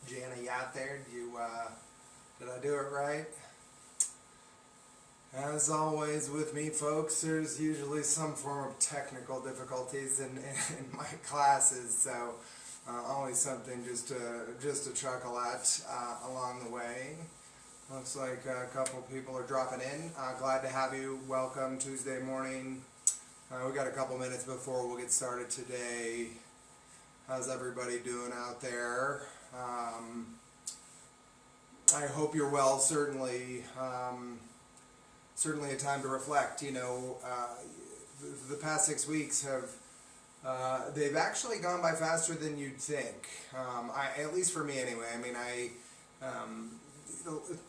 Jana, you out there? Did I do it right? As always with me, folks, there's usually some form of technical difficulties in my classes, so always something just to chuckle at along the way. Looks like a couple people are dropping in. Glad to have you. Welcome Tuesday morning. We got a couple minutes before we'll get started today. How's everybody doing out there? I hope you're well. Certainly a time to reflect. You know, the past 6 weeks have they've actually gone by faster than you'd think. At least for me anyway. I mean,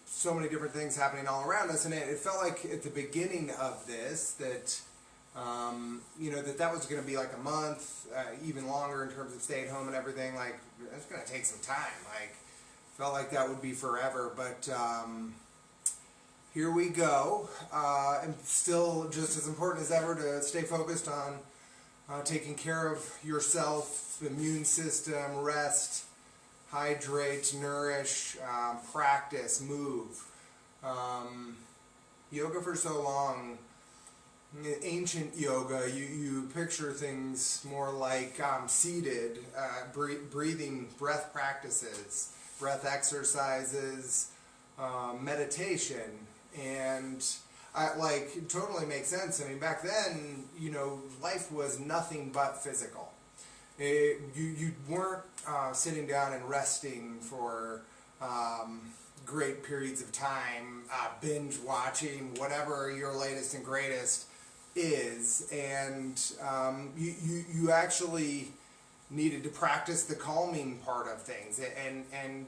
so many different things happening all around us, and it felt like at the beginning of this that you know, that was going to be like a month, even longer in terms of stay at home and everything. Like, it's going to take some time. Like, felt like that would be forever, but here we go. And still just as important as ever to stay focused on taking care of yourself, immune system, rest, hydrate, nourish, practice, move. Yoga for so long, ancient yoga, you picture things more like seated, breathing, breath practices, breath exercises, meditation, and it totally makes sense. I mean, back then, you know, life was nothing but physical. You weren't sitting down and resting for great periods of time, binge watching, whatever your latest and greatest is, and you actually needed to practice the calming part of things, and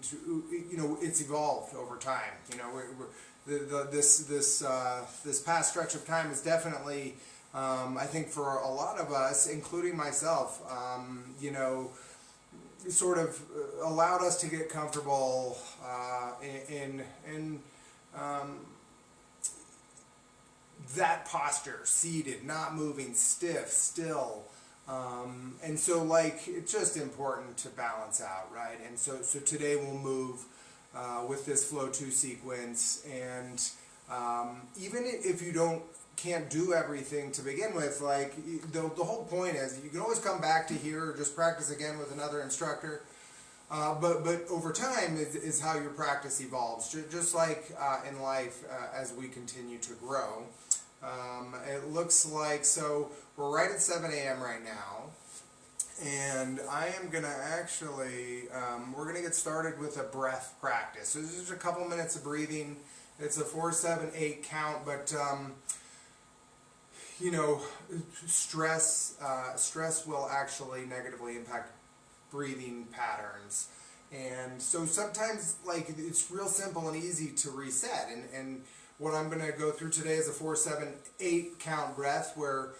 you know, it's evolved over time. You know, this past stretch of time is definitely, I think for a lot of us, including myself, you know, sort of allowed us to get comfortable in that posture, seated, not moving, stiff, still. And so, like, it's just important to balance out, right? And so today we'll move with this Flow 2 sequence, and even if you can't do everything to begin with, like, the whole point is you can always come back to here or just practice again with another instructor. But over time is how your practice evolves, just like in life as we continue to grow. It looks like, so we're right at 7 a.m. right now, and I am going to actually, we're going to get started with a breath practice. So this is just a couple minutes of breathing. It's a 4, 7, 8 count, but you know, stress will actually negatively impact breathing patterns. And so sometimes, like, it's real simple and easy to reset, and what I'm going to go through today is a 4, 7, 8 count breath where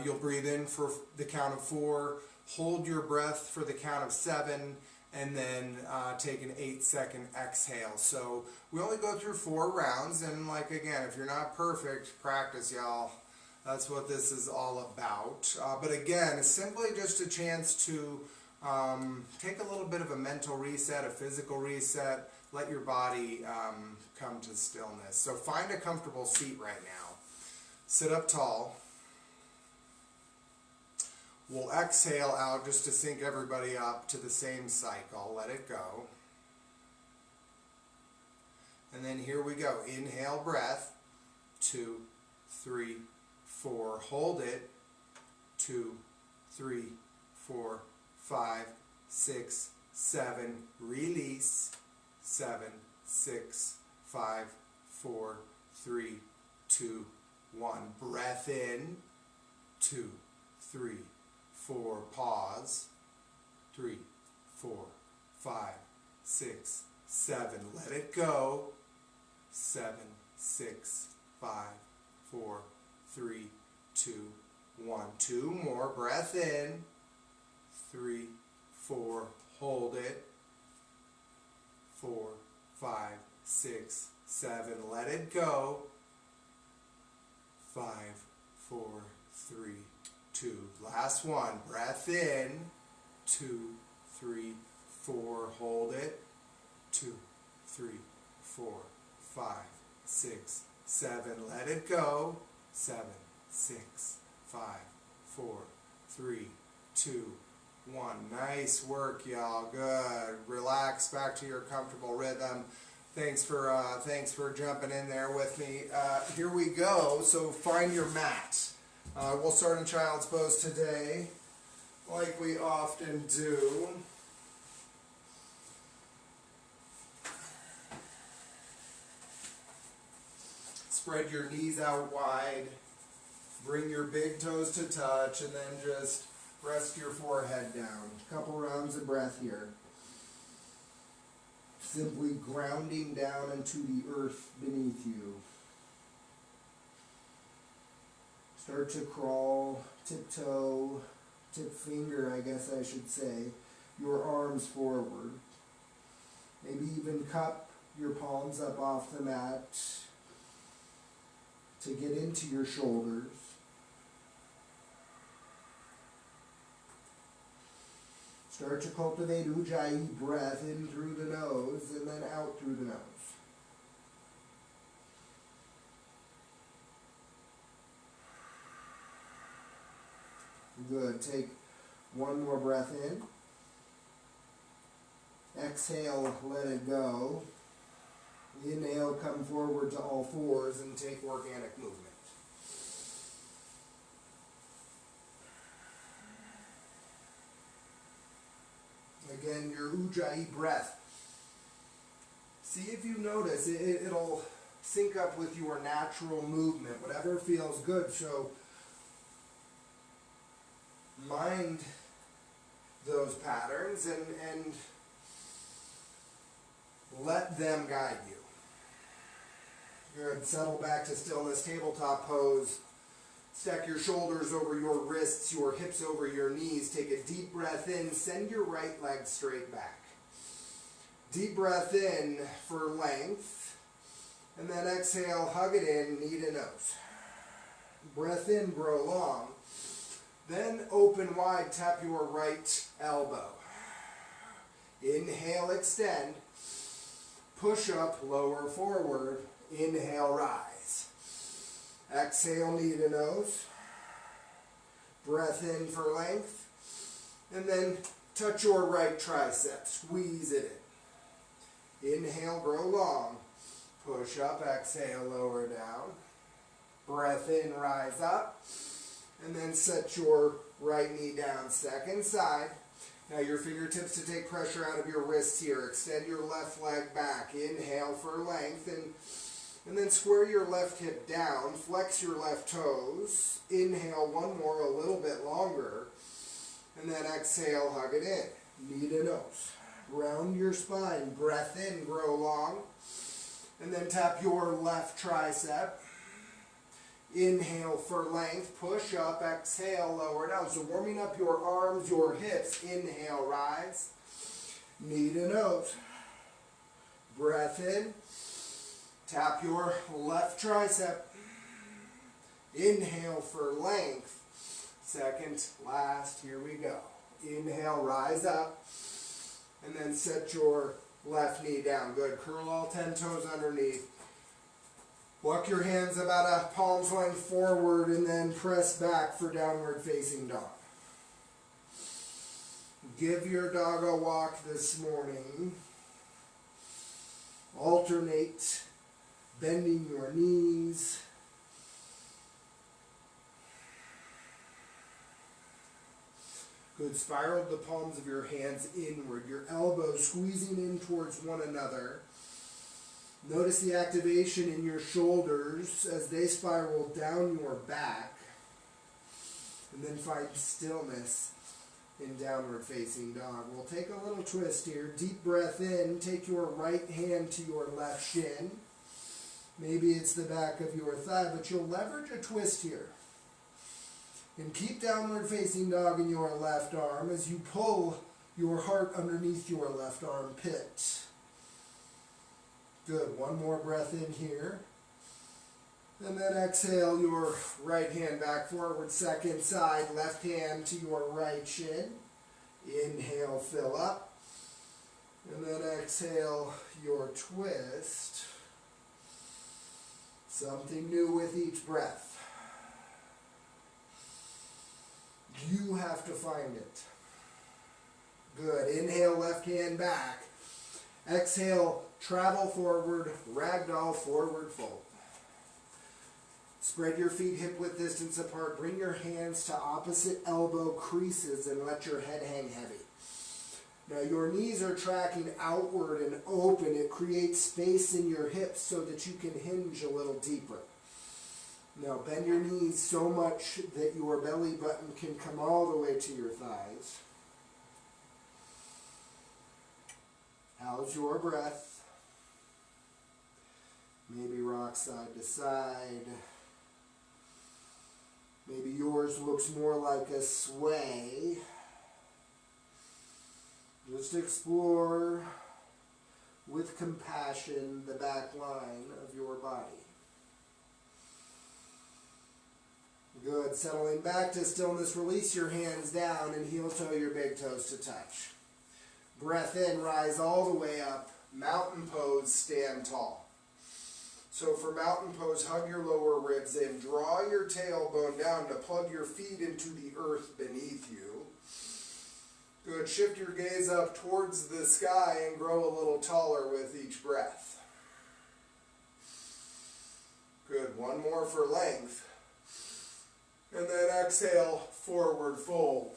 you'll breathe in for the count of 4, hold your breath for the count of 7, and then take an 8-second exhale. So we only go through 4 rounds, and, like, again, if you're not perfect, practice, y'all. That's what this is all about. But again, it's simply just a chance to take a little bit of a mental reset, a physical reset, let your body come to stillness. So find a comfortable seat right now. Sit up tall. We'll exhale out just to sync everybody up to the same cycle. Let it go. And then here we go. Inhale, breath. 2, 3, 4. Hold it. 2, 3, 4, 5, 6, 7. Release. 7, 6, 5, 4, 3, 2, 1. Breath in. 2, 3, 4. Pause. 3, 4, 5, 6, 7. Let it go. 7, 6, 5, 4, 3, 2, 1. 2 more. Breath in. 3, 4. Hold it. 4, 5, 6, 7. Let it go. 5, 4, 3, 2. Last one. Breath in. 2, 3, 4. Hold it. 2, 3, 4, 5, 6, 7. Let it go. 7, 6, 5, 4, 3, 2, 1. Nice work, y'all. Good. Relax back to your comfortable rhythm. Thanks for jumping in there with me. Here we go. So find your mat. We'll start in child's pose today, like we often do. Spread your knees out wide. Bring your big toes to touch, and then just rest your forehead down. A couple rounds of breath here. Simply grounding down into the earth beneath you. Start to crawl, tiptoe, tip finger, I guess I should say, your arms forward. Maybe even cup your palms up off the mat to get into your shoulders. Start to cultivate Ujjayi breath in through the nose and then out through the nose. Good. Take one more breath in. Exhale, let it go. Inhale, come forward to all fours and take organic movement. Again, your Ujjayi breath. See if you notice, it'll sync up with your natural movement, whatever feels good. So mind those patterns and let them guide you. Good. Settle back to stillness, tabletop pose. Stack your shoulders over your wrists, your hips over your knees. Take a deep breath in. Send your right leg straight back. Deep breath in for length. And then exhale, hug it in, knee to nose. Breath in, grow long. Then open wide, tap your right elbow. Inhale, extend. Push up, lower forward. Inhale, rise. Exhale, knee to nose. Breath in for length. And then touch your right tricep. Squeeze it in. Inhale, grow long. Push up, exhale, lower down. Breath in, rise up. And then set your right knee down, second side. Now your fingertips to take pressure out of your wrists here. Extend your left leg back. Inhale for length. And then square your left hip down. Flex your left toes. Inhale one more, a little bit longer. And then exhale, hug it in. Knee to nose. Round your spine. Breath in, grow long. And then tap your left tricep. Inhale for length, push up, exhale, lower down. So warming up your arms, your hips. Inhale, rise. Knee to nose. Breath in. Tap your left tricep. Inhale for length. Second, last, here we go. Inhale, rise up. And then set your left knee down. Good. Curl all 10 toes underneath. Walk your hands about a palm's length forward and then press back for downward facing dog. Give your dog a walk this morning. Alternate bending your knees. Good. Spiral the palms of your hands inward. Your elbows squeezing in towards one another. Notice the activation in your shoulders as they spiral down your back. And then find stillness in downward facing dog. We'll take a little twist here. Deep breath in. Take your right hand to your left shin. Maybe it's the back of your thigh, but you'll leverage a twist here. And keep downward facing dog in your left arm as you pull your heart underneath your left armpit. Good. One more breath in here. And then exhale your right hand back forward, second side, left hand to your right shin. Inhale, fill up. And then exhale your twist. Something new with each breath. You have to find it. Good. Inhale, left hand back. Exhale, travel forward, ragdoll, forward fold. Spread your feet hip width distance apart. Bring your hands to opposite elbow creases and let your head hang heavy. Now your knees are tracking outward and open. It creates space in your hips so that you can hinge a little deeper. Now bend your knees so much that your belly button can come all the way to your thighs. How's your breath? Maybe rock side to side. Maybe yours looks more like a sway. Just explore with compassion the back line of your body. Good. Settling back to stillness, release your hands down and heel toe your big toes to touch. Breath in, rise all the way up. Mountain pose, stand tall. So for mountain pose, hug your lower ribs in. Draw your tailbone down to plug your feet into the earth beneath you. Good. Shift your gaze up towards the sky and grow a little taller with each breath. Good. One more for length. And then exhale, forward fold.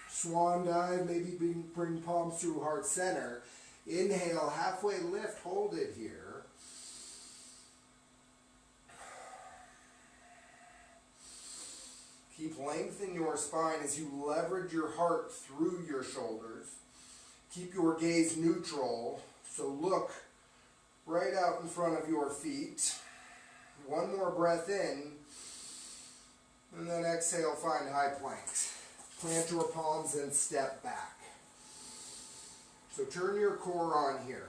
Swan dive, maybe bring palms through heart center. Inhale, halfway lift, hold it here. Keep length in your spine as you leverage your heart through your shoulders. Keep your gaze neutral, so look right out in front of your feet. One more breath in, and then exhale, find high planks. Plant your palms and step back. So turn your core on here.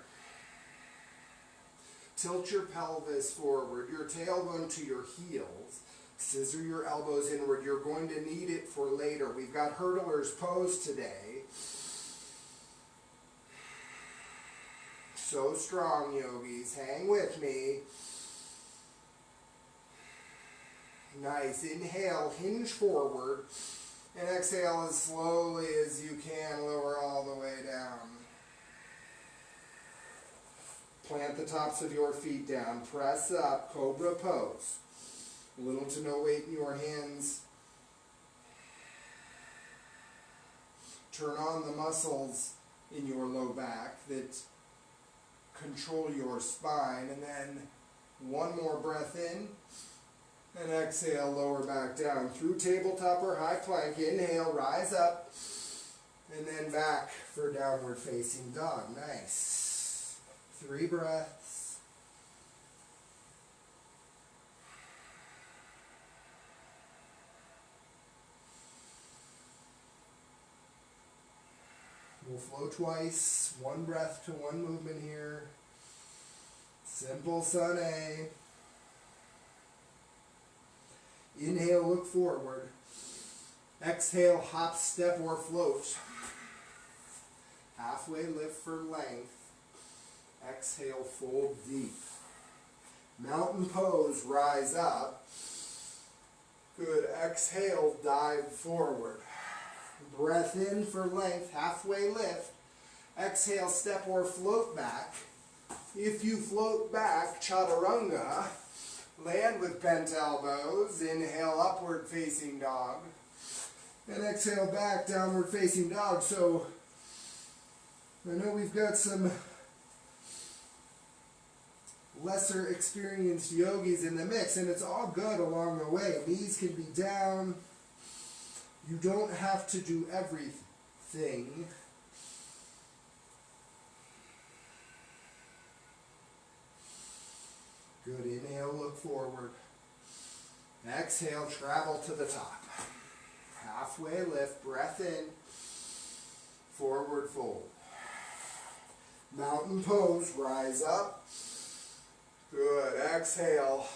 Tilt your pelvis forward, your tailbone to your heels. Scissor your elbows inward. You're going to need it for later. We've got hurdler's pose today. So strong, yogis. Hang with me. Nice. Inhale, hinge forward. And exhale as slowly as you can, lower all the way down. Plant the tops of your feet down. Press up, cobra pose. Little to no weight in your hands. Turn on the muscles in your low back that control your spine. And then one more breath in. And exhale, lower back down through tabletop or high plank. Inhale, rise up. And then back for downward facing dog. Nice. 3 breaths. We'll flow twice. 1 breath to 1 movement here. Simple sun A. Inhale, look forward. Exhale, hop, step, or float. Halfway lift for length. Exhale, fold deep. Mountain pose, rise up. Good. Exhale, dive forward. Breath in for length, halfway lift. Exhale, step or float back. If you float back, chaturanga. Land with bent elbows. Inhale, upward facing dog. And exhale back, downward facing dog. So I know we've got some lesser experienced yogis in the mix, and it's all good along the way. Knees can be down. You don't have to do everything. Good. Inhale, look forward. Exhale, travel to the top. Halfway lift, breath in. Forward fold. Mountain pose, rise up. Good. Exhale,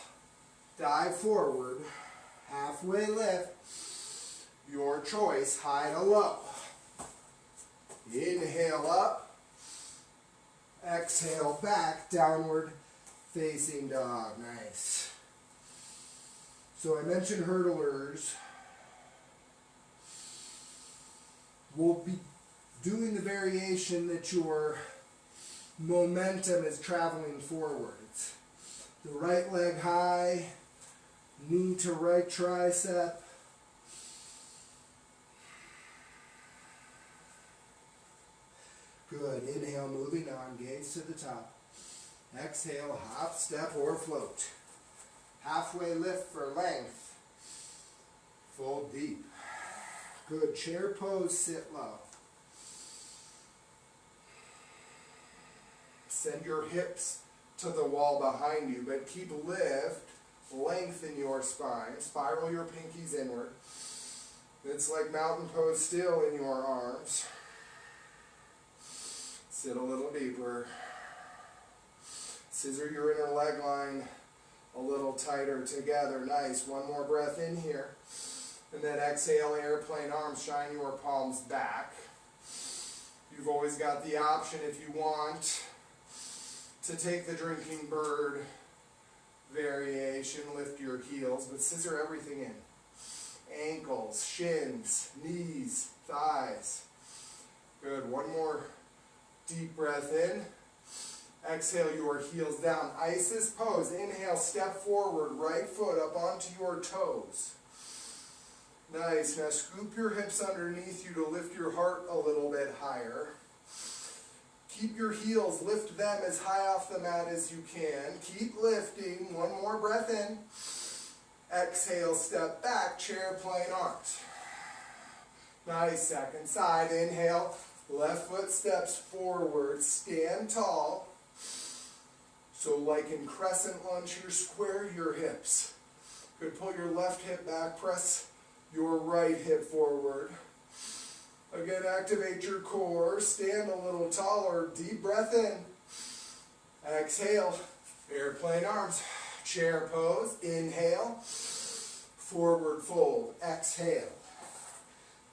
dive forward. Halfway lift. Your choice, high to low. Inhale up. Exhale back, downward facing dog. Nice. So I mentioned hurdlers. We'll be doing the variation that your momentum is traveling forward. It's the right leg high, knee to right tricep. Good. Inhale, moving on, gaze to the top. Exhale, hop, step, or float. Halfway lift for length. Fold deep. Good. Chair pose, sit low. Send your hips to the wall behind you, but keep lengthen your spine. Spiral your pinkies inward. It's like mountain pose still in your arms. Sit a little deeper. Scissor your inner leg line a little tighter together. Nice. One more breath in here. And then exhale, airplane arms. Shine your palms back. You've always got the option, if you want, to take the drinking bird variation. Lift your heels, but scissor everything in. Ankles, shins, knees, thighs. Good. One more deep breath in. Exhale your heels down. Isis pose. Inhale, step forward, right foot up onto your toes. Nice. Now scoop your hips underneath you to lift your heart a little bit higher. Keep your heels, lift them as high off the mat as you can. Keep lifting. One more breath in. Exhale, step back, chair plane arms. Nice. Second side. Inhale, left foot steps forward, stand tall. So like in crescent lunge, you square your hips. Good. Pull your left hip back, press your right hip forward. Again, activate your core, stand a little taller, deep breath in. Exhale, airplane arms, chair pose, inhale, forward fold, exhale.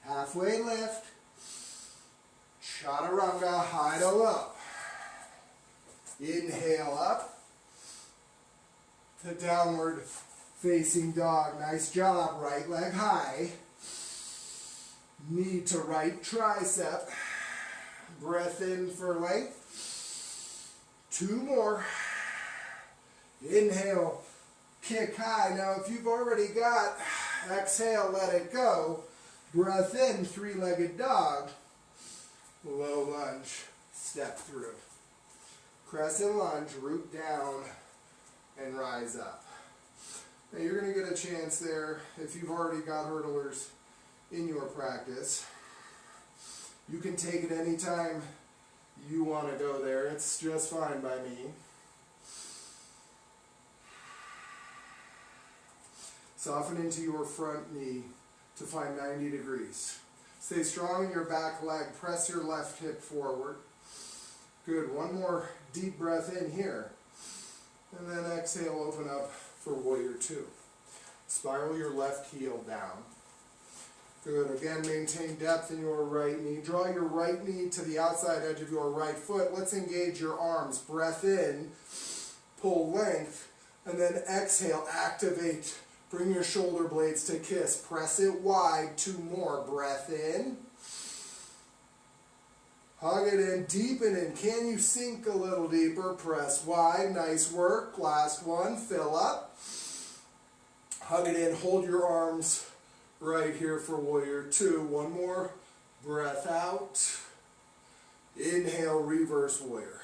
Halfway lift, chaturanga, high to low. Inhale up to downward facing dog. Nice job. Right leg high. Knee to right tricep. Breath in for length. Two more. Inhale, kick high. Now if you've already got, exhale, let it go. Breath in, three-legged dog. Low lunge, step through. Crescent lunge, root down, and rise up. Now you're going to get a chance there, if you've already got hurdlers in your practice. You can take it anytime you want to go there. It's just fine by me. Soften into your front knee to find 90 degrees. Stay strong in your back leg. Press your left hip forward. Good. One more deep breath in here. And then exhale, open up for warrior two. Spiral your left heel down. Good. Again, maintain depth in your right knee. Draw your right knee to the outside edge of your right foot. Let's engage your arms. Breath in, pull length, and then exhale, activate. Bring your shoulder blades to kiss. Press it wide. Two more. Breath in. Hug it in, deepen in. Can you sink a little deeper? Press wide. Nice work. Last one. Fill up. Hug it in. Hold your arms right here for warrior two. One more. Breath out. Inhale, reverse warrior.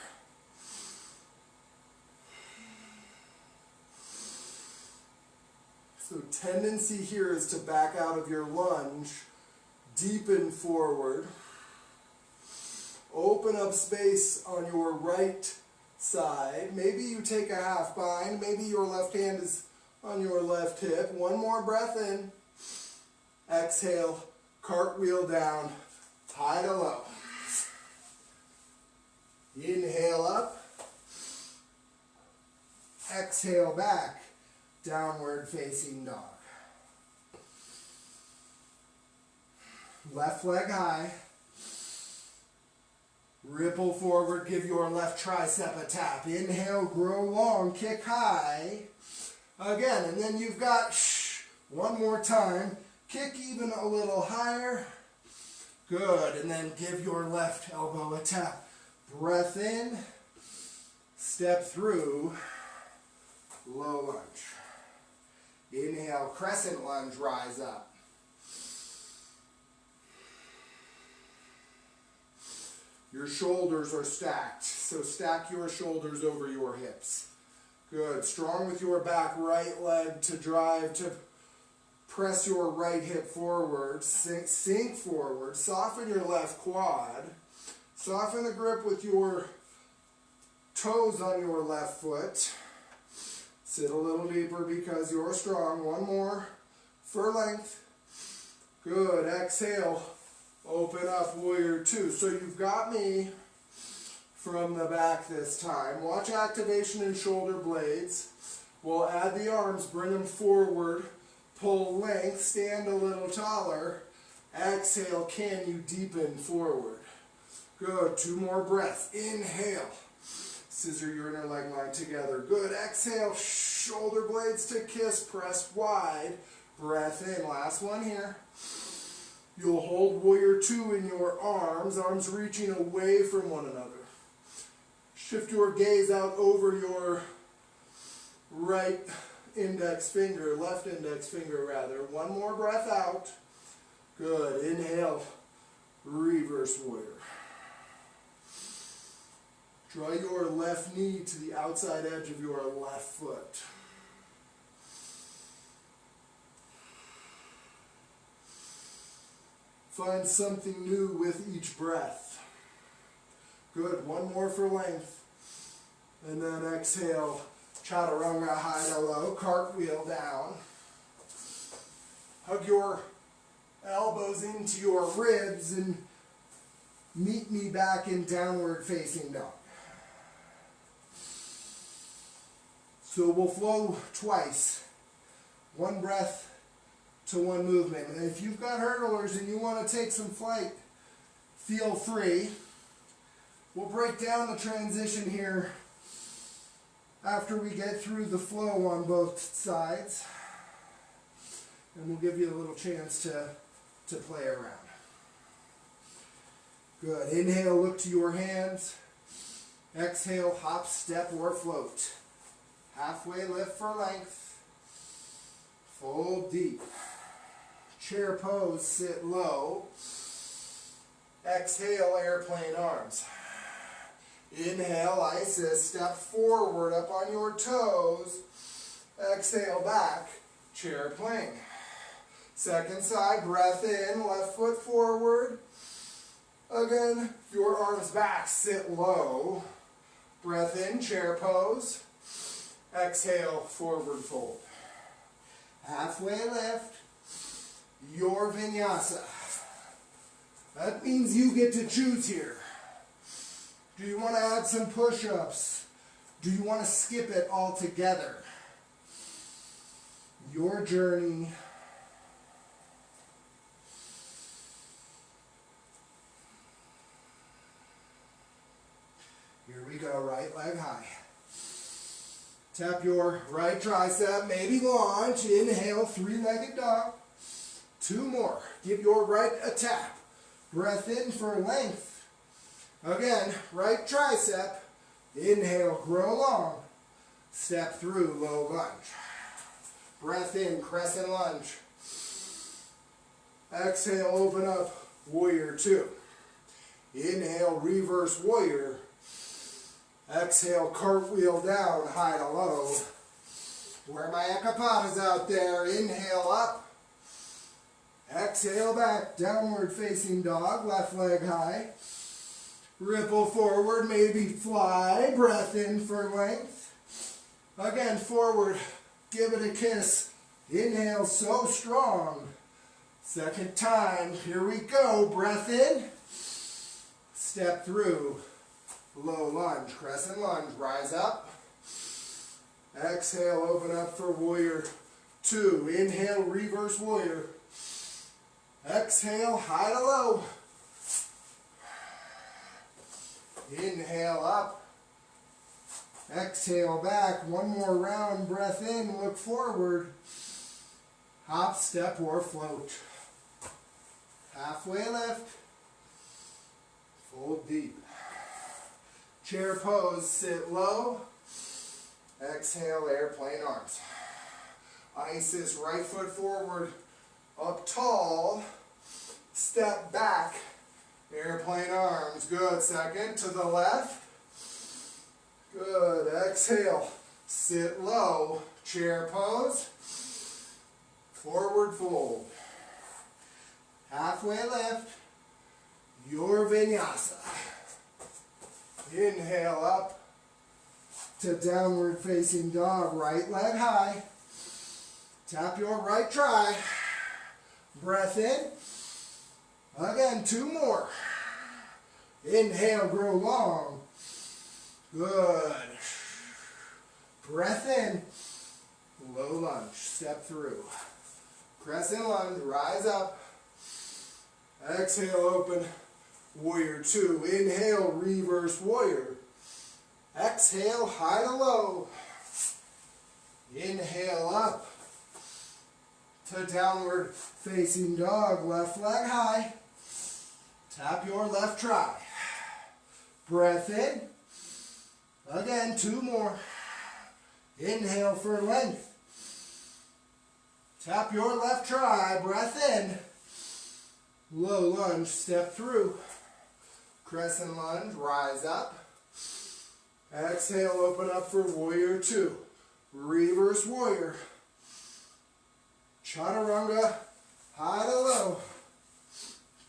So tendency here is to back out of your lunge. Deepen forward. Open up space on your right side. Maybe you take a half bind. Maybe your left hand is on your left hip. One more breath in. Exhale, cartwheel down, high to low. Inhale up. Exhale back, downward facing dog. Left leg high. Ripple forward, give your left tricep a tap. Inhale, grow long, kick high. Again, and then you've got, one more time. Kick even a little higher. Good, and then give your left elbow a tap. Breath in, step through, low lunge. Inhale, crescent lunge, rise up. Your shoulders are stacked, so stack your shoulders over your hips. Good, strong with your back, right leg to drive, to press your right hip forward, sink forward, soften your left quad, soften the grip with your toes on your left foot. Sit a little deeper because you're strong. One more for length. Good, exhale. Open up, warrior two. So you've got me from the back this time. Watch activation in shoulder blades. We'll add the arms, bring them forward, pull length, stand a little taller. Exhale, can you deepen forward? Good, two more breaths. Inhale, scissor your inner leg line together. Good, exhale, shoulder blades to kiss, press wide. Breath in, last one here. You'll hold warrior two in your arms reaching away from one another. Shift your gaze out over your right index finger, left index finger rather. One more breath out. Good, inhale, reverse warrior. Draw your left knee to the outside edge of your left foot. Find something new with each breath. Good, one more for length. And then exhale, chaturanga, high to low, cartwheel down. Hug your elbows into your ribs and meet me back in downward facing dog. So we'll flow twice. One breath to one movement. And if you've got hurdlers and you want to take some flight, feel free. We'll break down the transition here after we get through the flow on both sides. And we'll give you a little chance to play around. Good. Inhale, look to your hands. Exhale, hop, step, or float. Halfway lift for length. Fold deep. Chair pose, sit low. Exhale, airplane arms. Inhale, Isis, step forward up on your toes. Exhale, back, chair plane. Second side, breath in, left foot forward. Again, your arms back, sit low. Breath in, chair pose. Exhale, forward fold. Halfway lift, your vinyasa. That means you get to choose here. Do you want to add some push-ups? Do you want to skip it altogether? Your journey. Here we go, right leg high. Tap your right tricep, maybe launch. Inhale, three-legged dog. Two more. Give your right a tap. Breath in for length. Again, right tricep. Inhale, grow long. Step through, low lunge. Breath in, crescent lunge. Exhale, open up, warrior two. Inhale, reverse warrior. Exhale, cartwheel down, high to low. Where my akapatas out there. Inhale up. Exhale back, downward facing dog, left leg high. Ripple forward, maybe fly. Breath in for length. Again, forward, give it a kiss. Inhale, so strong. Second time, here we go. Breath in. Step through. Low lunge, crescent lunge, rise up. Exhale, open up for warrior two. Inhale, reverse warrior. Exhale, high to low. Inhale up. Exhale back. One more round. Breath in. Look forward. Hop, step, or float. Halfway lift. Fold deep. Chair pose. Sit low. Exhale, airplane arms. Isis, right foot forward. Up tall. Step back. Airplane arms. Good. Second to the left. Good. Exhale. Sit low. Chair pose. Forward fold. Halfway lift. Your vinyasa. Inhale up to downward facing dog. Right leg high. Tap your right tri. Breath in. Again, 2 more. Inhale, grow long. Good. Breath in. Low lunge. Step through. Crescent lunge. Rise up. Exhale, open. Warrior 2. Inhale, reverse warrior. Exhale, high to low. Inhale up to downward facing dog. Left leg high. Tap your left tri. Breath in. Again, 2 more. Inhale for length. Tap your left tri. Breath in. Low lunge, step through. Crescent lunge, rise up. Exhale, open up for warrior 2. Reverse warrior. Chaturanga, high to low.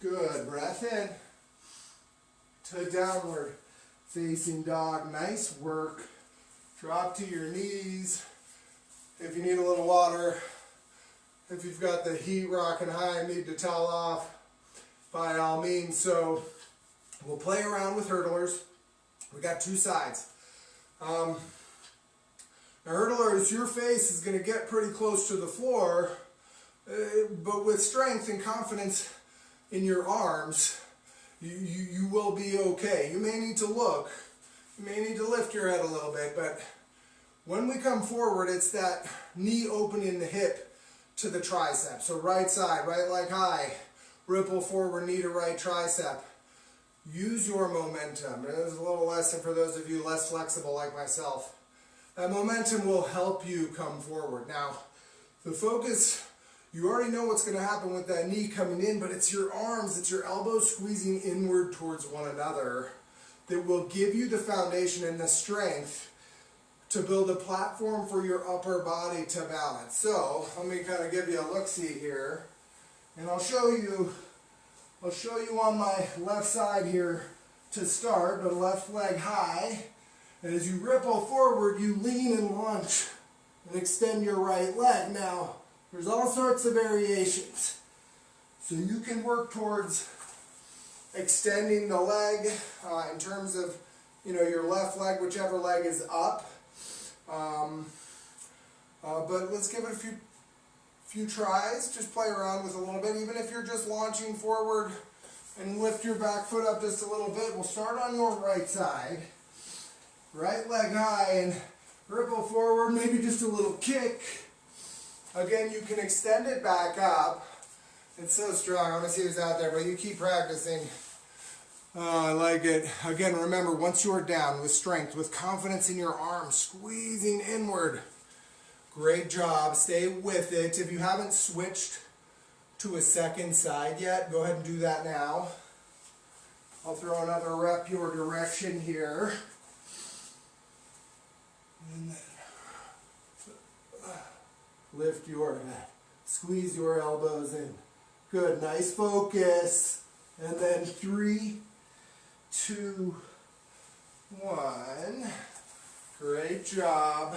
Good, breath in. To downward facing dog. Nice work. Drop to your knees. If you need a little water, if you've got the heat rocking high and need to towel off, by all means. So we'll play around with hurdlers. We got 2 sides. Now hurdlers, your face is going to get pretty close to the floor, but with strength and confidence in your arms, you will be okay. You may need to look. You may need to lift your head a little bit, but when we come forward, it's that knee opening the hip to the tricep. So right side, right leg high, ripple forward, knee to right tricep. Use your momentum. There's a little lesson for those of you less flexible like myself. That momentum will help you come forward. Now, the focus, you already know what's going to happen with that knee coming in, but it's your arms, it's your elbows squeezing inward towards one another that will give you the foundation and the strength to build a platform for your upper body to balance. So, let me kind of give you a look-see here, and I'll show you on my left side here to start, but left leg high. And as you ripple forward, you lean and lunge and extend your right leg. Now, there's all sorts of variations. So you can work towards extending the leg in terms of, your left leg, whichever leg is up. But let's give it a few tries. Just play around with a little bit. Even if you're just launching forward and lift your back foot up just a little bit. We'll start on your right side. Right leg high and ripple forward, maybe just a little kick. Again, you can extend it back up. It's so strong. I want to see who's out there, but you keep practicing. Oh, I like it. Again, remember, once you're down with strength, with confidence in your arms, squeezing inward. Great job. Stay with it. If you haven't switched to a second side yet, go ahead and do that now. I'll throw another rep your direction here. And then lift your head. Squeeze your elbows in. Good. Nice focus. And then 3, 2, 1. Great job.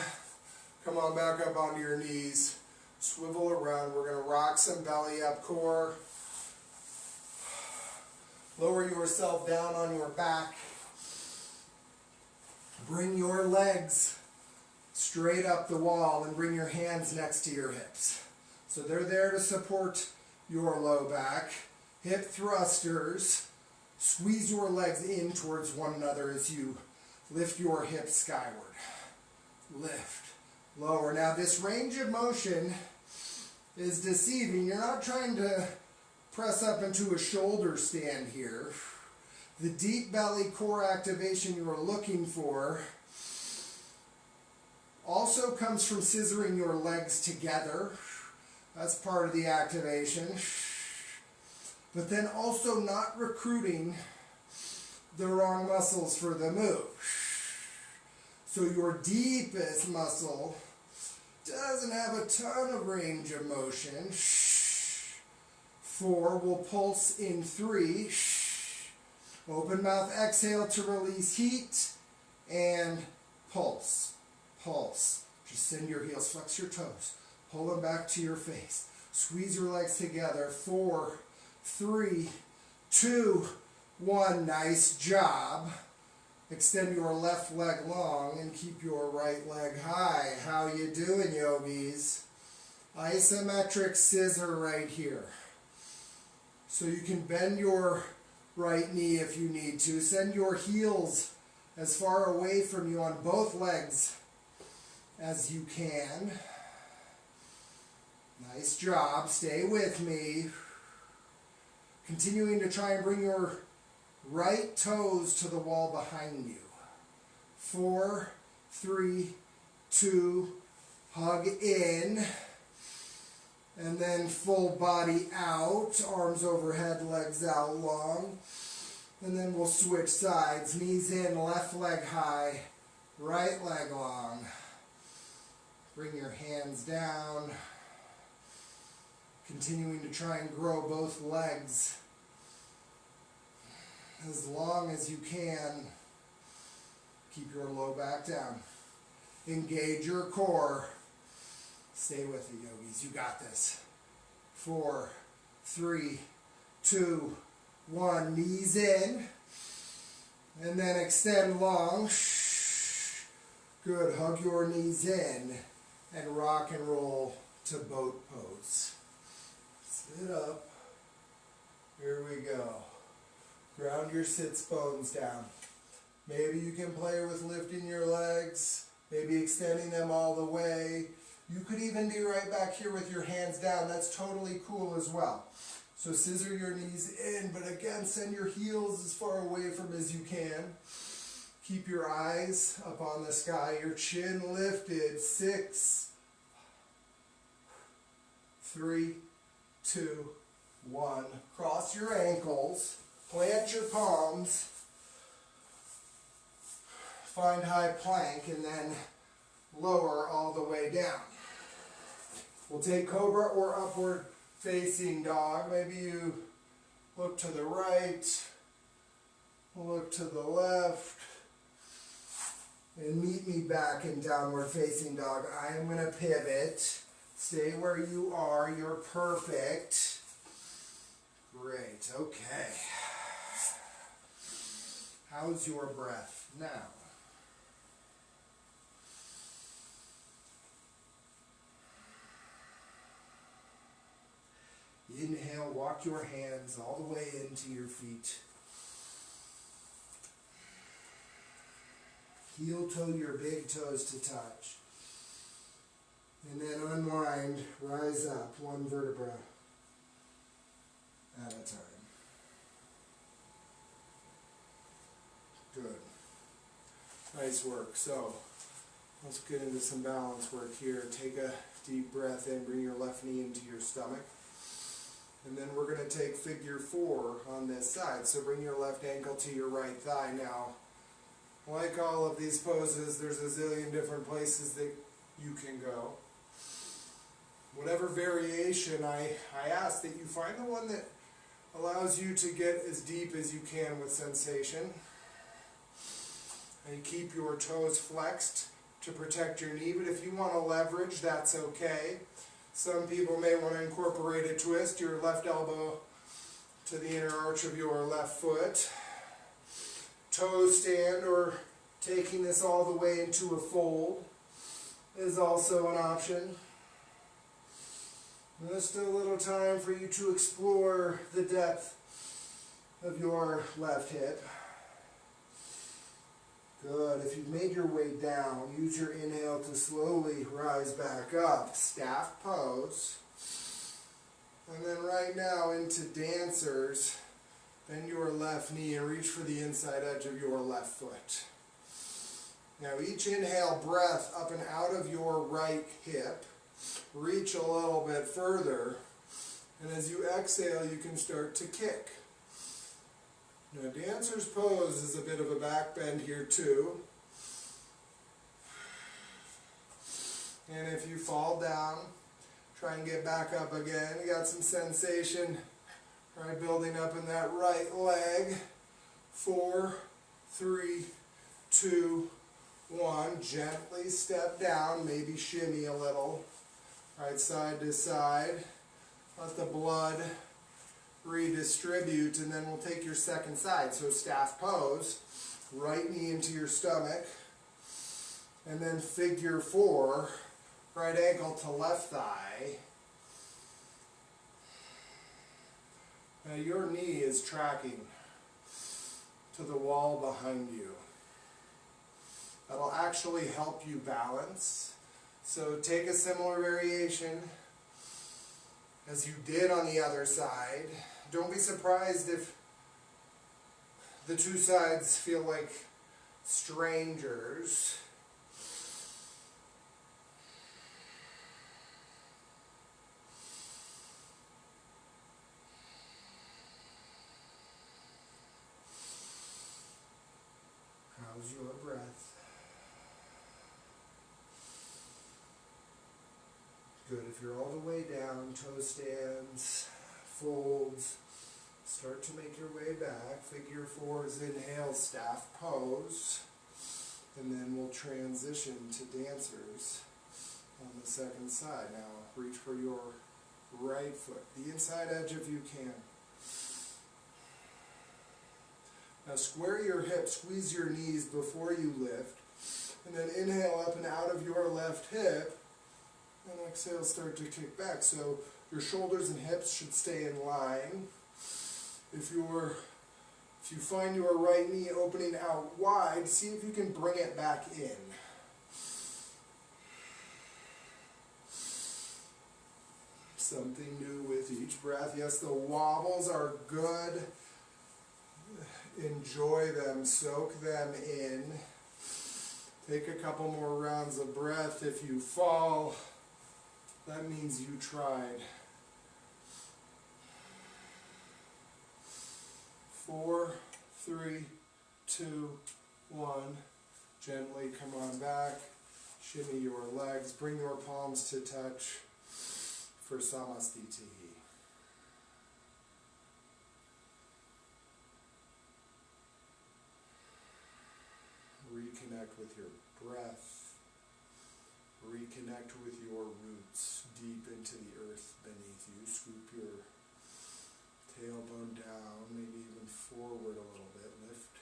Come on back up onto your knees. Swivel around. We're going to rock some belly up core. Lower yourself down on your back. Bring your legs straight up the wall and bring your hands next to your hips. So they're there to support your low back. Hip thrusters. Squeeze your legs in towards one another as you lift your hips skyward. Lift, lower. Now this range of motion is deceiving. You're not trying to press up into a shoulder stand here. The deep belly core activation you are looking for also comes from scissoring your legs together. That's part of the activation. But then also not recruiting the wrong muscles for the move. So your deepest muscle doesn't have a ton of range of motion. 4 will pulse in 3. Open mouth exhale to release heat and pulse. Pulse. Just send your heels, flex your toes. Pull them back to your face. Squeeze your legs together. 4, 3, 2, 1. Nice job. Extend your left leg long and keep your right leg high. How you doing, yogis? Isometric scissor right here. So you can bend your right knee if you need to. Send your heels as far away from you on both legs as you can. Nice job. Stay with me. Continuing to try and bring your right toes to the wall behind you. 4, 3, 2, hug in. And then full body out, arms overhead, legs out long. And then we'll switch sides. Knees in, left leg high, right leg long. Bring your hands down. Continuing to try and grow both legs as long as you can. Keep your low back down. Engage your core. Stay with it, yogis. You got this. 4, 3, 2, 1. Knees in. And then extend long. Good. Hug your knees in. And rock and roll to boat pose. Sit up. Here we go. Ground your sits bones down. Maybe you can play with lifting your legs. Maybe extending them all the way. You could even be right back here with your hands down. That's totally cool as well. So scissor your knees in, but again, send your heels as far away from as you can. Keep your eyes up on the sky, your chin lifted. 6, 3, 2, 1. Cross your ankles, plant your palms, find high plank, and then lower all the way down. We'll take cobra or upward facing dog. Maybe you look to the right, look to the left, and meet me back in downward facing dog. I am going to pivot. Stay where you are. You're perfect. Great. Okay. How's your breath now? Inhale, walk your hands all the way into your feet. Heel toe your big toes to touch. And then unwind, rise up, one vertebra at a time. Good. Nice work. So, let's get into some balance work here. Take a deep breath in, bring your left knee into your stomach. And then we're going to take figure 4 on this side. So bring your left ankle to your right thigh. Now, like all of these poses, there's a zillion different places that you can go. Whatever variation, I ask that you find the one that allows you to get as deep as you can with sensation. And keep your toes flexed to protect your knee, but if you want to leverage, that's okay. Some people may want to incorporate a twist, your left elbow to the inner arch of your left foot. Toe stand, or taking this all the way into a fold, is also an option. Just a little time for you to explore the depth of your left hip. Good. If you've made your way down, use your inhale to slowly rise back up. Staff pose. And then right now into dancers. Bend your left knee and reach for the inside edge of your left foot. Now each inhale breath up and out of your right hip. Reach a little bit further. And as you exhale, you can start to kick. Now dancer's pose is a bit of a back bend here too. And if you fall down, try and get back up again. You got some sensation, right, building up in that right leg. 4, 3, 2, 1. Gently step down, maybe shimmy a little. Right, side to side. Let the blood redistribute, and then we'll take your second side. So staff pose, right knee into your stomach, and then figure 4, right ankle to left thigh. Now your knee is tracking to the wall behind you. That'll actually help you balance. So take a similar variation as you did on the other side. Don't be surprised if the two sides feel like strangers. How's your breath? Good. If you're all the way down, toe stands, folds, start to make your way back. Figure 4 is inhale, staff pose, and then we'll transition to dancers on the second side. Now reach for your right foot, the inside edge if you can. Now square your hips, squeeze your knees before you lift, and then inhale up and out of your left hip, and exhale, start to kick back. So your shoulders and hips should stay in line. If you find your right knee opening out wide, see if you can bring it back in. Something new with each breath. Yes, the wobbles are good. Enjoy them, soak them in. Take a couple more rounds of breath. If you fall, that means you tried. 4, 3, 2, 1. Gently come on back. Shimmy your legs. Bring your palms to touch for Samastiti. Reconnect with your breath. Reconnect with your roots deep into the earth beneath you. Scoop your tailbone down, maybe even forward a little bit. Lift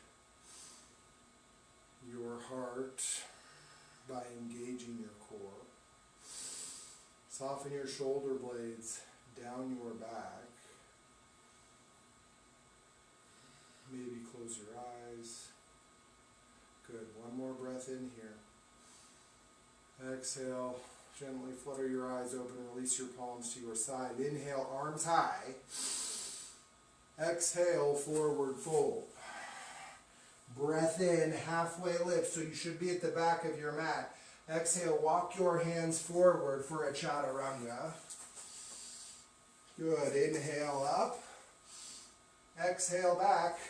your heart by engaging your core. Soften your shoulder blades down your back. Maybe close your eyes. Good. One more breath in here. Exhale. Gently flutter your eyes open. Release your palms to your side. Inhale, arms high. Exhale, forward fold. Breath in, halfway lift, so you should be at the back of your mat. Exhale, walk your hands forward for a chaturanga. Good. Inhale up. Exhale back.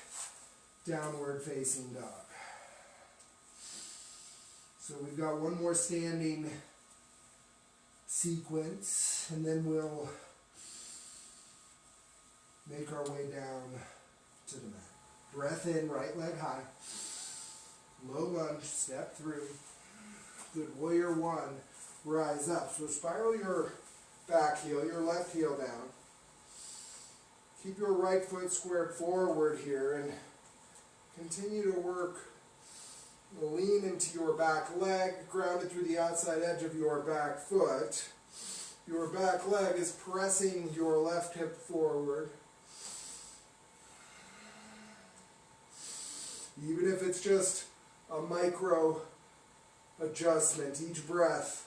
Downward facing dog. So we've got one more standing sequence, and then we'll make our way down to the mat. Breath in, right leg high. Low lunge, step through. Good. Warrior 1, rise up. So spiral your back heel, your left heel down. Keep your right foot squared forward here and continue to work. Lean into your back leg, grounded through the outside edge of your back foot. Your back leg is pressing your left hip forward. Even if it's just a micro adjustment, each breath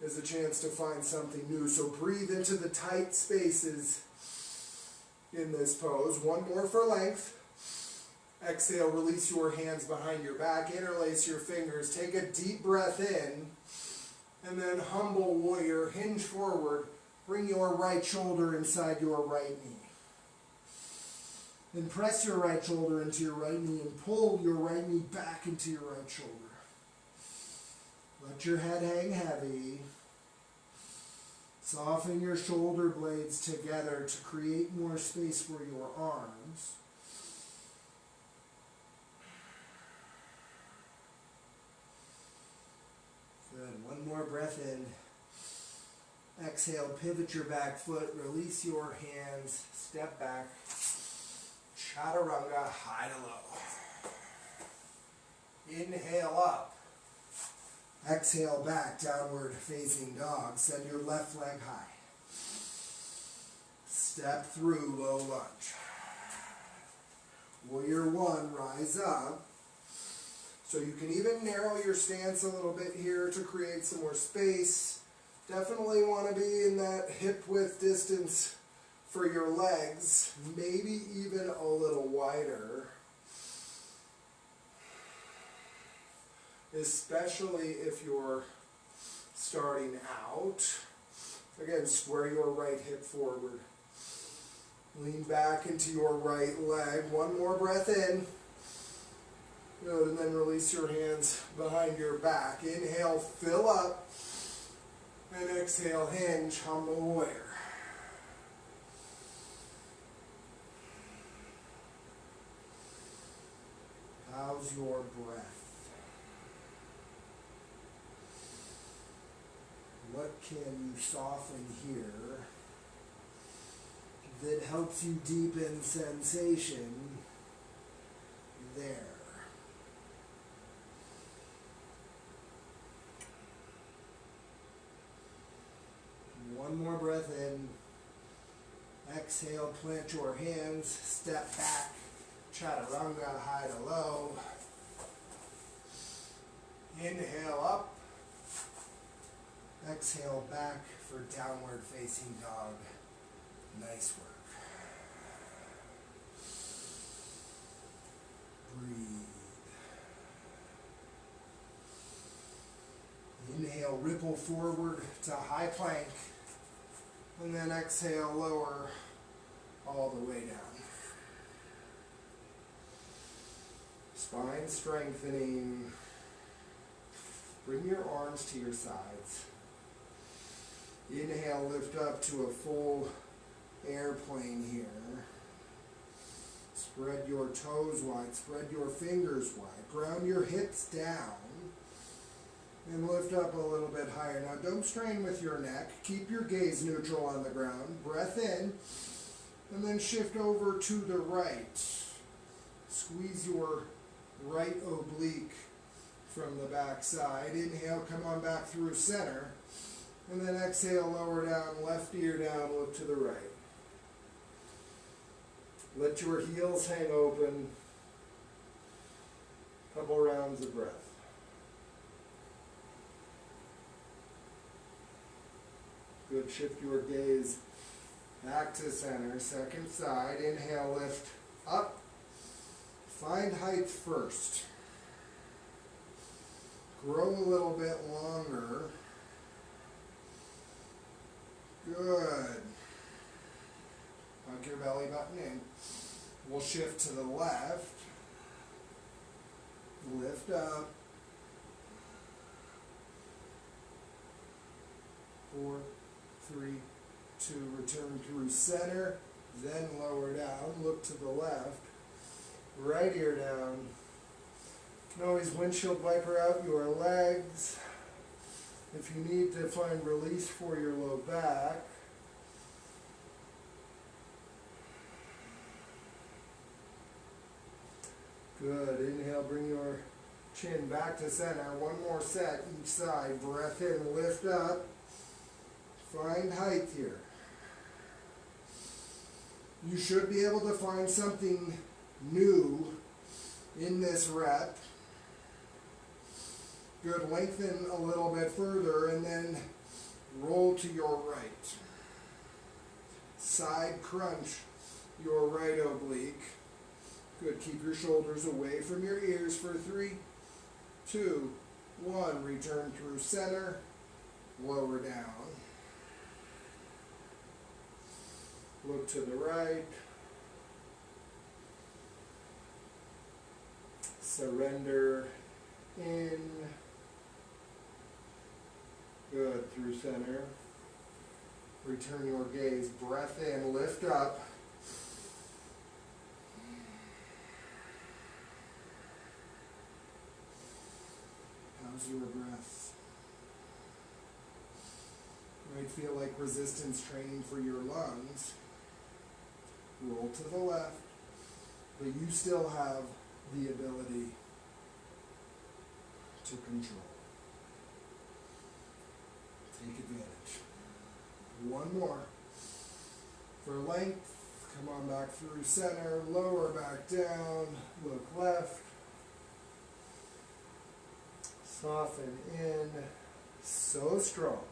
is a chance to find something new. So breathe into the tight spaces in this pose. One more for length. Exhale, release your hands behind your back, interlace your fingers, take a deep breath in, and then humble warrior, hinge forward, bring your right shoulder inside your right knee. Then press your right shoulder into your right knee and pull your right knee back into your right shoulder. Let your head hang heavy. Soften your shoulder blades together to create more space for your arms. Good. One more breath in. Exhale, pivot your back foot, release your hands, step back. Chaturanga, high to low. Inhale up. Exhale back, downward facing dog. Send your left leg high. Step through low lunge. Warrior one, rise up. So you can even narrow your stance a little bit here to create some more space. Definitely want to be in that hip width distance for your legs, maybe even a little wider. Especially if you're starting out. Again, square your right hip forward. Lean back into your right leg. One more breath in. Good, and then release your hands behind your back. Inhale, fill up. And exhale, hinge, humble warrior. How's your breath? What can you soften here that helps you deepen sensation there? One more breath in. Exhale, plant your hands, step back, chaturanga, high to low. Inhale up. Exhale back for downward facing dog. Nice work. Breathe. Inhale, ripple forward to high plank. And then exhale, lower all the way down. Spine strengthening. Bring your arms to your sides. Inhale, lift up to a full airplane here. Spread your toes wide, spread your fingers wide. Ground your hips down. And lift up a little bit higher. Now don't strain with your neck. Keep your gaze neutral on the ground. Breath in. And then shift over to the right. Squeeze your right oblique from the back side. Inhale, come on back through center. And then exhale, lower down, left ear down, look to the right. Let your heels hang open. Couple rounds of breath. Good, shift your gaze back to center, second side. Inhale, lift up. Find height first. Grow a little bit longer. Good. Hug your belly button in. We'll shift to the left. Lift up. 4, 3, 2, return through center, then lower down, look to the left, right ear down. You can always windshield wiper out your legs if you need to find release for your low back. Good, inhale, bring your chin back to center, one more set each side, breath in, lift up. Find height here. You should be able to find something new in this rep. Good, lengthen a little bit further and then roll to your right. Side crunch your right oblique. Good, keep your shoulders away from your ears for 3, 2, 1. Return through center, lower down. Look to the right. Surrender in. Good, through center. Return your gaze, breath in, lift up. How's your breath? You might feel like resistance training for your lungs. Roll to the left, but you still have the ability to control. Take advantage. One more. For length, come on back through center, lower back down, look left. Soften in, so strong.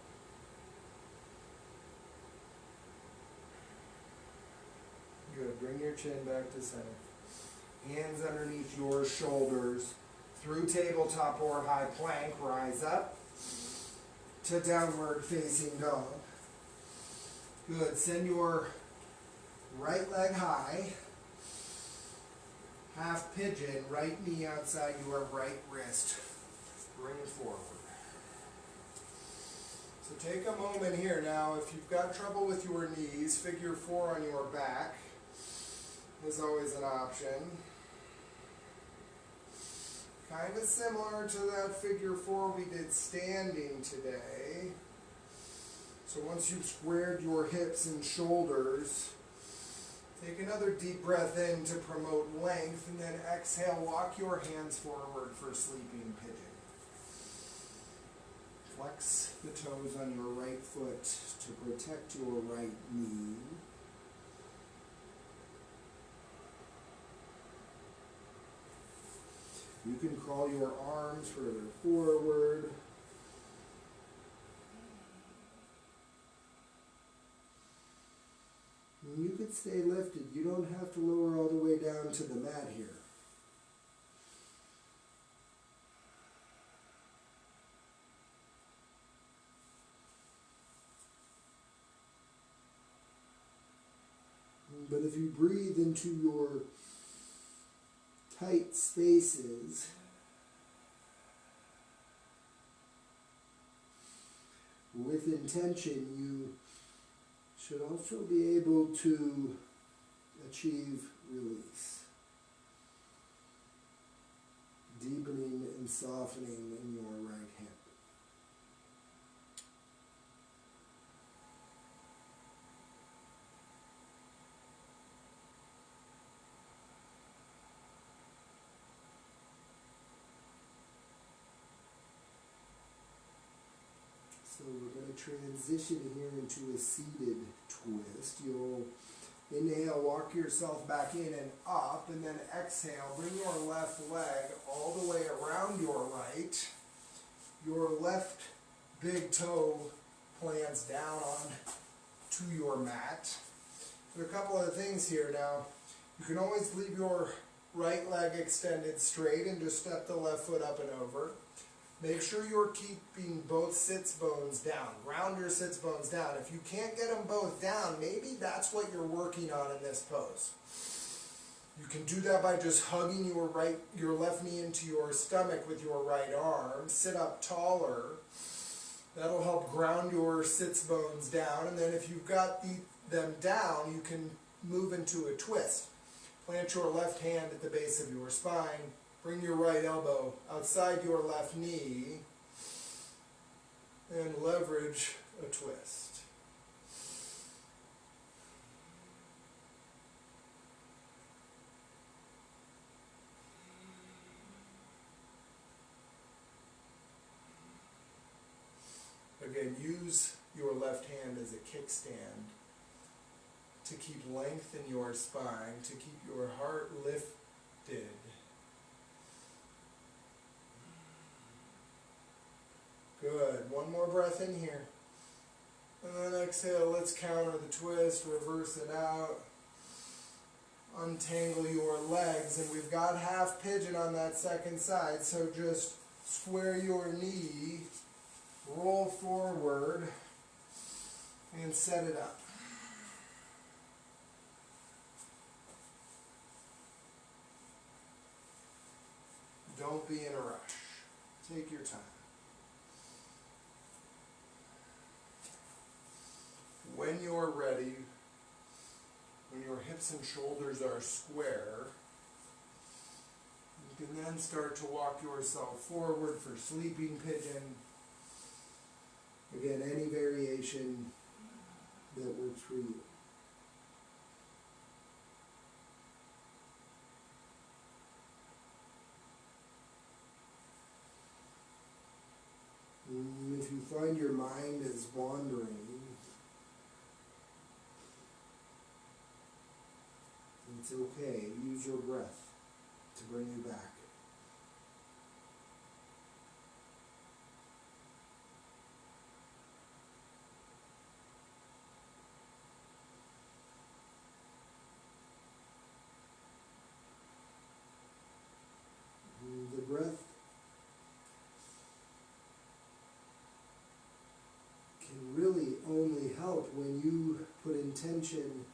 Good, bring your chin back to center. Hands underneath your shoulders. Through tabletop or high plank, rise up to downward facing dog. Good, send your right leg high. Half pigeon, right knee outside your right wrist. Bring it forward. So take a moment here now. If you've got trouble with your knees, figure 4 on your back is always an option. Kind of similar to that figure 4 we did standing today. So once you've squared your hips and shoulders, take another deep breath in to promote length, and then exhale, walk your hands forward for sleeping pigeon. Flex the toes on your right foot to protect your right knee. You can crawl your arms further forward. And you could stay lifted. You don't have to lower all the way down to the mat here. But if you breathe into your tight spaces, with intention, you should also be able to achieve release. Deepening and softening in your right hip. So we're going to transition here into a seated twist. You'll inhale, walk yourself back in and up, and then exhale, bring your left leg all the way around your right. Your left big toe plants down on to your mat. There are a couple of things here now. You can always leave your right leg extended straight and just step the left foot up and over. Make sure you're keeping both sits bones down. Ground your sits bones down. If you can't get them both down, maybe that's what you're working on in this pose. You can do that by just hugging your left knee into your stomach with your right arm. Sit up taller. That'll help ground your sits bones down. And then if you've got them down, you can move into a twist. Plant your left hand at the base of your spine. Bring your right elbow outside your left knee and leverage a twist. Again, use your left hand as a kickstand to keep length in your spine, to keep your heart lifted. one more breath in here. And then exhale, let's counter the twist, reverse it out. Untangle your legs, and we've got half pigeon on that second side, so just square your knee, roll forward, and set it up. Don't be in a rush. Take your time. When you're ready, when your hips and shoulders are square, you can then start to walk yourself forward for sleeping pigeon. Again, any variation that works for you. If you find your mind is wandering, it's okay. Use your breath to bring you back. The breath can really only help when you put intention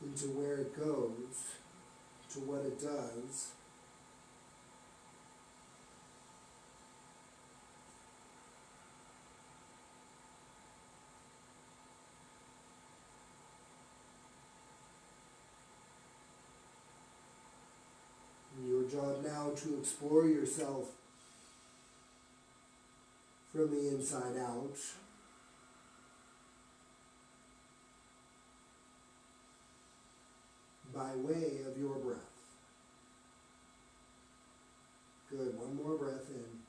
into where it goes, to what it does. Your job now to explore yourself from the inside out. By way of your breath. Good. One more breath in.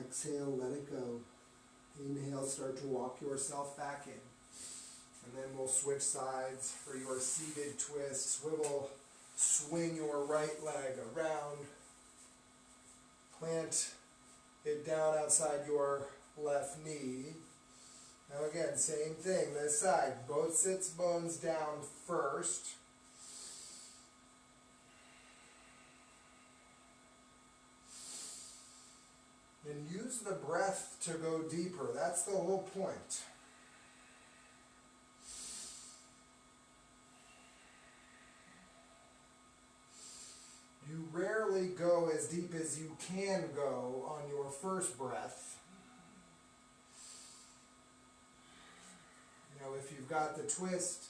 Exhale, let it go. Inhale, start to walk yourself back in. And then we'll switch sides for your seated twist. Swivel, swing your right leg around. Plant it down outside your left knee. Now again, same thing, this side, both sits bones down first. And use the breath to go deeper, that's the whole point. You rarely go as deep as you can go on your first breath. If you've got the twist,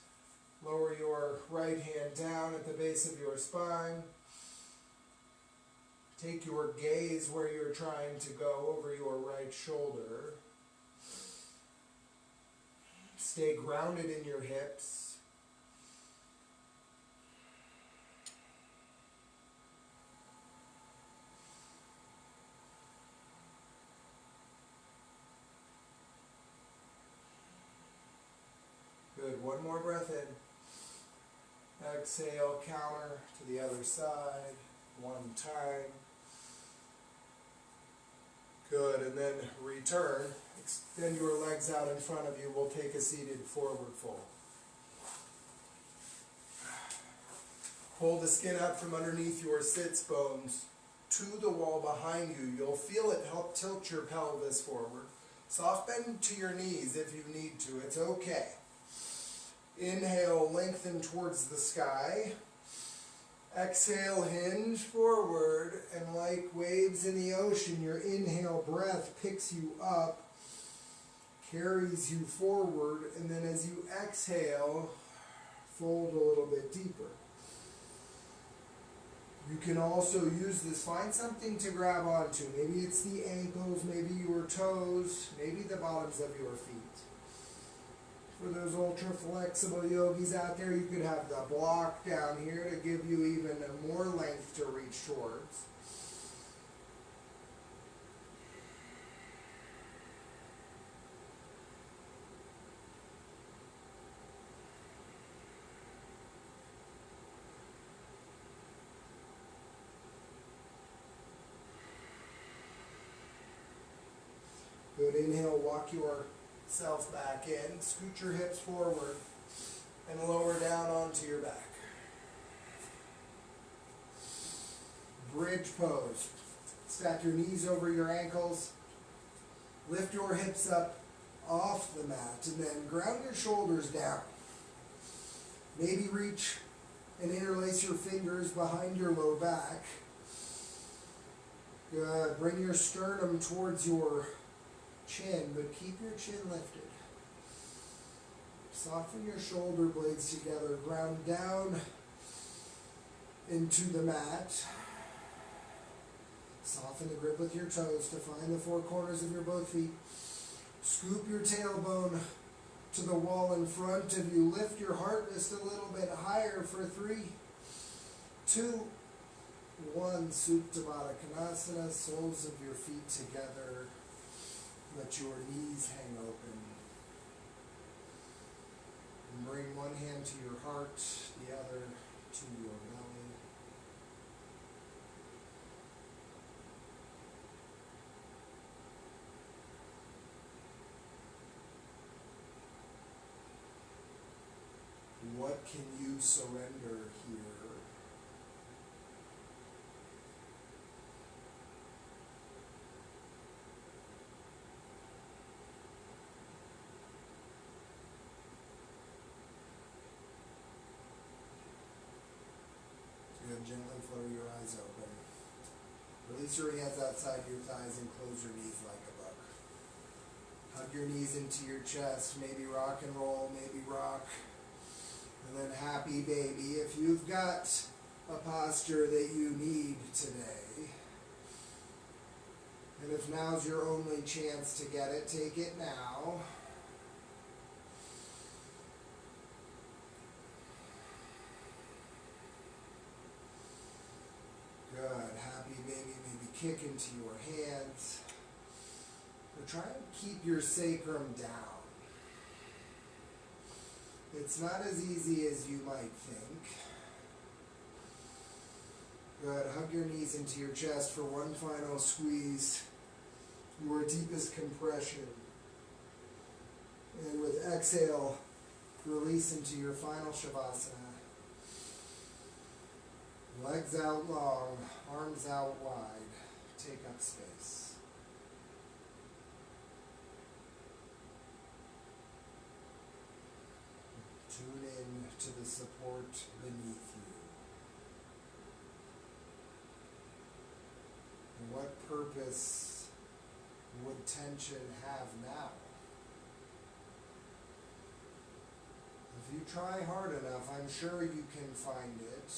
lower your right hand down at the base of your spine. Take your gaze where you're trying to go over your right shoulder. Stay grounded in your hips. Good. One more breath in. Exhale, counter to the other side. One time. Good. And then return. Extend your legs out in front of you. We'll take a seated forward fold. Pull the skin out from underneath your sits bones to the wall behind you. You'll feel it help tilt your pelvis forward. Soft bend to your knees if you need to. It's okay. Inhale, lengthen towards the sky. Exhale, hinge forward, and like waves in the ocean, your inhale breath picks you up, carries you forward, and then as you exhale, fold a little bit deeper. You can also use this, find something to grab onto. Maybe it's the ankles, maybe your toes, maybe the bottoms of your feet. For those ultra flexible yogis out there, you could have the block down here to give you even more length to reach towards. Inhale, walk yourself back in. Scoot your hips forward and lower down onto your back. Bridge pose. Stack your knees over your ankles. Lift your hips up off the mat and then ground your shoulders down. Maybe reach and interlace your fingers behind your low back. Good. Bring your sternum towards your chin, but keep your chin lifted. Soften your shoulder blades together. Ground down into the mat. Soften the grip with your toes to find the four corners of your both feet. Scoop your tailbone to the wall in front of you. Lift your heart just a little bit higher for 3, 2, 1. Supta Baddha Konasana. Soles of your feet together. Let your knees hang open. And bring one hand to your heart, the other to your belly. What can you surrender here? Good. Gently flutter your eyes open. Release your hands outside your thighs and close your knees like a book. Hug your knees into your chest. Maybe rock and roll, maybe rock. And then happy baby. If you've got a posture that you need today, and if now's your only chance to get it, take it now. Good. Happy baby. Maybe kick into your hands. But try and keep your sacrum down. It's not as easy as you might think. Good. Hug your knees into your chest for one final squeeze. Your deepest compression. And with exhale, release into your final Shavasana. Legs out long, arms out wide. Take up space. Tune in to the support beneath you. And what purpose would tension have now? If you try hard enough, I'm sure you can find it.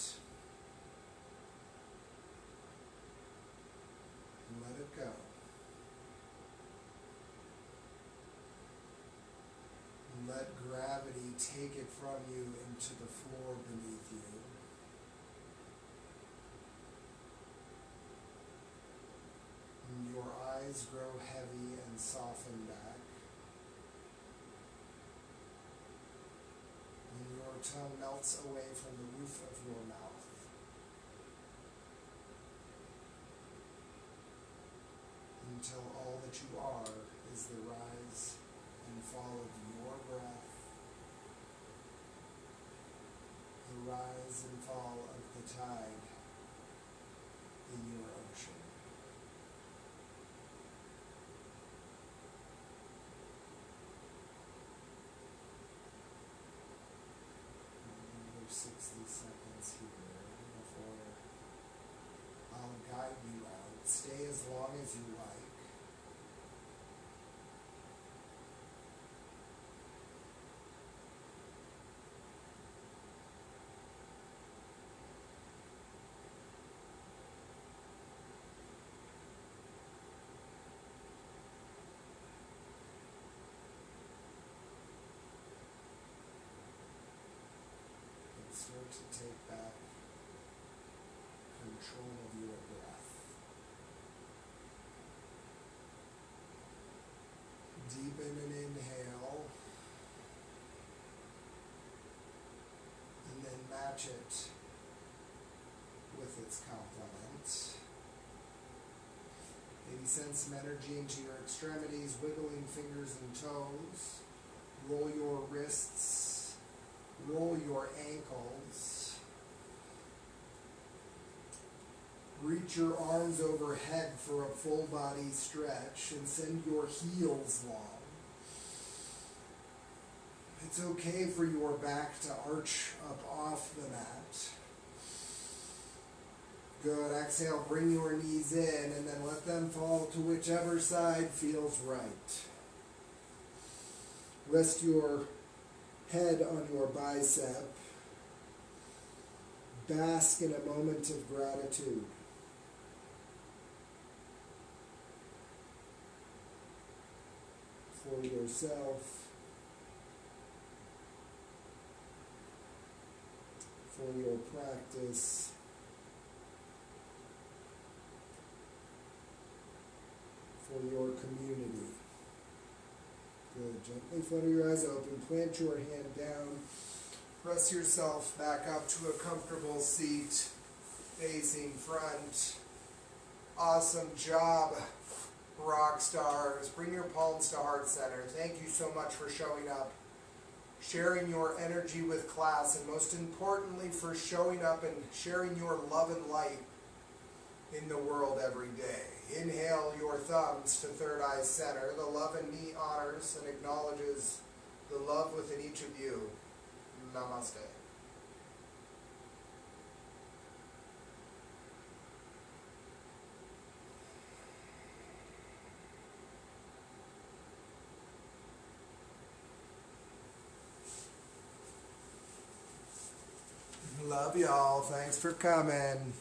And let it go. Let gravity take it from you into the floor beneath you. And your eyes grow heavy and soften back. And your tongue melts away from the roof of your mouth. Until all that you are is the rise and fall of your breath, the rise and fall of the tide in your ocean. Another 60 seconds here before I'll guide you out. Stay as long as you like. Start to take back control of your breath. Deepen an inhale, and then match it with its complement. Maybe Send some energy into your extremities, wiggling fingers and toes. Roll your wrists, roll your ankles. Reach your arms overhead for a full body stretch and send your heels long. It's okay for your back to arch up off the mat. Good. Exhale, bring your knees in and then let them fall to whichever side feels right. Rest your head on your bicep. Bask in a moment of gratitude. For yourself. For your practice. For your community. Good. Gently flutter your eyes open. Plant your hand down. Press yourself back up to a comfortable seat, facing front. Awesome job, rock stars. Bring your palms to heart center. Thank you so much for showing up, sharing your energy with class, and most importantly for showing up and sharing your love and light in the world every day. Inhale your thumbs to third eye center. The love in me honors and acknowledges the love within each of you. Namaste. Love y'all. Thanks for coming.